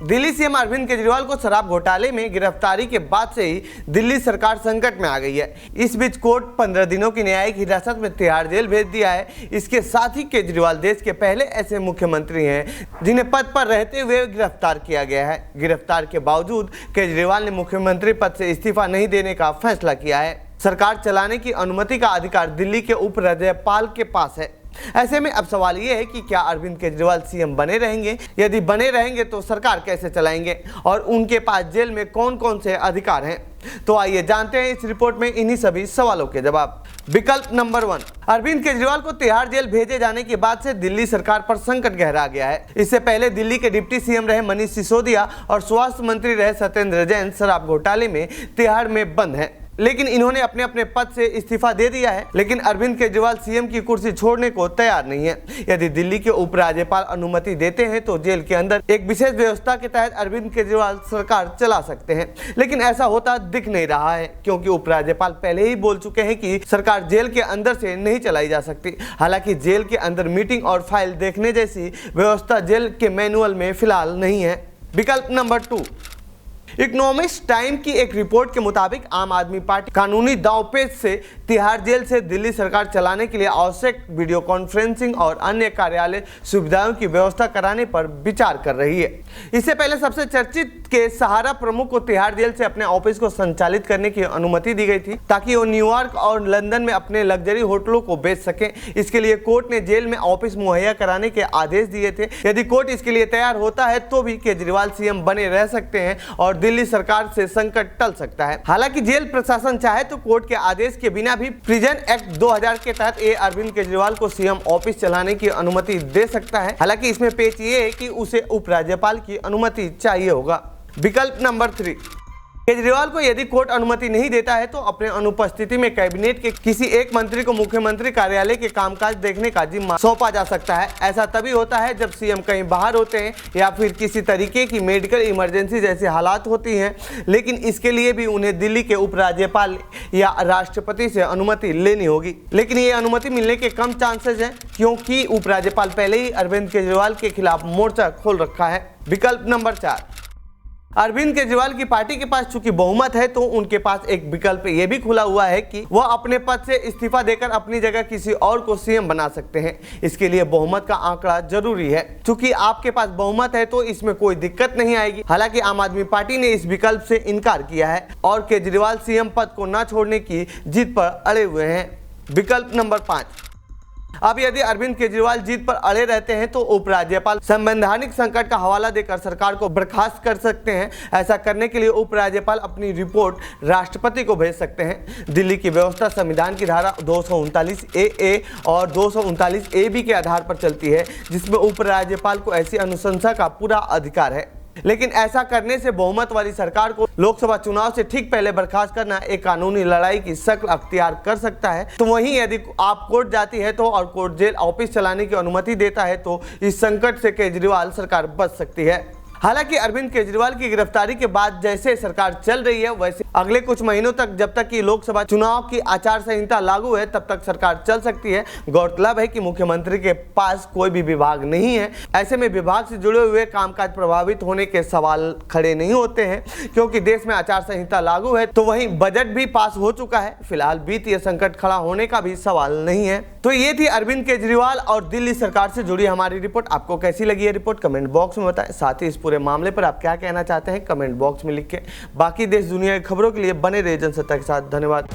Delhi CM Arvind Kejriwal को शराब घोटाले में गिरफ्तारी के बाद से ही दिल्ली सरकार संकट में आ गई है। इस बीच कोर्ट 15 दिनों की न्यायिक हिरासत में तिहाड़ जेल भेज दिया है। इसके साथ ही केजरीवाल देश के पहले ऐसे मुख्यमंत्री हैं जिन्हें पद पर रहते हुए गिरफ्तार किया गया है। गिरफ्तार के बावजूद केजरीवाल ने मुख्यमंत्री पद से इस्तीफा नहीं देने का फैसला किया है। सरकार चलाने की अनुमति का अधिकार दिल्ली के उप राज्यपाल के पास है। ऐसे में अब सवाल ये है कि क्या अरविंद केजरीवाल सीएम बने रहेंगे? यदि बने रहेंगे तो सरकार कैसे चलाएंगे और उनके पास जेल में कौन कौन से अधिकार हैं? तो आइए जानते हैं इस रिपोर्ट में इन्हीं सभी सवालों के जवाब। विकल्प नंबर 1, अरविंद केजरीवाल को तिहाड़ जेल भेजे जाने के बाद से दिल्ली सरकार पर संकट गहरा गया है। इससे पहले दिल्ली के डिप्टी सीएम रहे मनीष सिसोदिया और स्वास्थ्य मंत्री रहे सत्येंद्र जैन शराब घोटाले में तिहाड़ में बंद हैं। लेकिन इन्होंने अपने अपने पद से इस्तीफा दे दिया है। लेकिन अरविंद केजरीवाल सीएम की कुर्सी छोड़ने को तैयार नहीं है। यदि दिल्ली के उपराज्यपाल अनुमति देते हैं तो जेल के अंदर एक विशेष व्यवस्था के तहत अरविंद केजरीवाल सरकार चला सकते हैं। लेकिन ऐसा होता दिख नहीं रहा है, क्योंकि उपराज्यपाल पहले ही बोल चुके हैं कि सरकार जेल के अंदर से नहीं चलाई जा सकती। हालांकि जेल के अंदर मीटिंग और फाइल देखने जैसी व्यवस्था जेल के मैनुअल में फिलहाल नहीं है। विकल्प नंबर 2, इकोनॉमिक्स टाइम की एक रिपोर्ट के मुताबिक आम आदमी पार्टी कानूनी दांवपेच से तिहाड़ जेल से दिल्ली सरकार चलाने के लिए आवश्यक वीडियो कॉन्फ्रेंसिंग और अन्य कार्यालय सुविधाओं की व्यवस्था कराने पर विचार कर रही है। इससे पहले सबसे चर्चित के सहारा प्रमुख को तिहाड़ जेल से अपने ऑफिस को संचालित करने की अनुमति दी गई थी, ताकि वो न्यूयॉर्क और लंदन में अपने लग्जरी होटलों को बेच सकें। इसके लिए कोर्ट ने जेल में ऑफिस मुहैया कराने के आदेश दिए थे। यदि कोर्ट इसके लिए तैयार होता है तो भी केजरीवाल सीएम बने रह सकते हैं और दिल्ली सरकार से संकट टल सकता है। हालांकि जेल प्रशासन चाहे तो कोर्ट के आदेश के बिना भी प्रिजन एक्ट 2000 के तहत अरविंद केजरीवाल को सीएम ऑफिस चलाने की अनुमति दे सकता है। हालांकि इसमें पेच ये है कि उसे उपराज्यपाल की अनुमति चाहिए होगा। विकल्प नंबर 3, केजरीवाल को यदि कोर्ट अनुमति नहीं देता है तो अपने अनुपस्थिति में कैबिनेट के किसी एक मंत्री को मुख्यमंत्री कार्यालय के कामकाज देखने का जिम्मा सौंपा जा सकता है। ऐसा तभी होता है जब सीएम कहीं बाहर होते हैं या फिर किसी तरीके की मेडिकल इमरजेंसी जैसी हालात होती हैं। लेकिन इसके लिए भी उन्हें दिल्ली के उपराज्यपाल या राष्ट्रपति से अनुमति लेनी होगी। लेकिन ये अनुमति मिलने के कम चांसेस हैं, क्योंकि उपराज्यपाल पहले ही अरविंद केजरीवाल के खिलाफ मोर्चा खोल रखा है। विकल्प नंबर 4, अरविंद केजरीवाल की पार्टी के पास चूंकि बहुमत है तो उनके पास एक विकल्प ये भी खुला हुआ है कि वह अपने पद से इस्तीफा देकर अपनी जगह किसी और को सीएम बना सकते हैं। इसके लिए बहुमत का आंकड़ा जरूरी है। चूंकि आपके पास बहुमत है तो इसमें कोई दिक्कत नहीं आएगी। हालांकि आम आदमी पार्टी ने इस विकल्प से इनकार किया है और केजरीवाल सीएम पद को न छोड़ने की जिद पर अड़े हुए हैं। विकल्प नंबर 5, अब यदि अरविंद केजरीवाल जीत पर अड़े रहते हैं तो उपराज्यपाल संवैधानिक संकट का हवाला देकर सरकार को बर्खास्त कर सकते हैं। ऐसा करने के लिए उपराज्यपाल अपनी रिपोर्ट राष्ट्रपति को भेज सकते हैं। दिल्ली की व्यवस्था संविधान की धारा 239 ए और 239 ए के आधार पर चलती है, जिसमें उपराज्यपाल को ऐसी अनुशंसा का पूरा अधिकार है। लेकिन ऐसा करने से बहुमत वाली सरकार को लोकसभा चुनाव से ठीक पहले बर्खास्त करना एक कानूनी लड़ाई की शक्ल अख्तियार कर सकता है। तो वहीं यदि आप कोर्ट जाती है तो और कोर्ट जेल ऑफिस चलाने की अनुमति देता है तो इस संकट से केजरीवाल सरकार बच सकती है। हालांकि अरविंद केजरीवाल की गिरफ्तारी के बाद जैसे सरकार चल रही है, वैसे अगले कुछ महीनों तक जब तक कि लोकसभा चुनाव की आचार संहिता लागू है तब तक सरकार चल सकती है। गौरतलब है कि मुख्यमंत्री के पास कोई भी विभाग नहीं है। ऐसे में विभाग से जुड़े हुए कामकाज प्रभावित होने के सवाल खड़े नहीं होते हैं, क्योंकि देश में आचार संहिता लागू है। तो वहीं बजट भी पास हो चुका है। फिलहाल वित्तीय संकट खड़ा होने का भी सवाल नहीं है। तो ये थी अरविंद केजरीवाल और दिल्ली सरकार से जुड़ी हमारी रिपोर्ट। आपको कैसी लगी ये रिपोर्ट कमेंट बॉक्स में बताएं। साथ ही इस पूरे मामले पर आप क्या कहना चाहते हैं कमेंट बॉक्स में लिख के। बाकी देश दुनिया की खबरों के लिए बने रहिए जनसत्ता के साथ। धन्यवाद।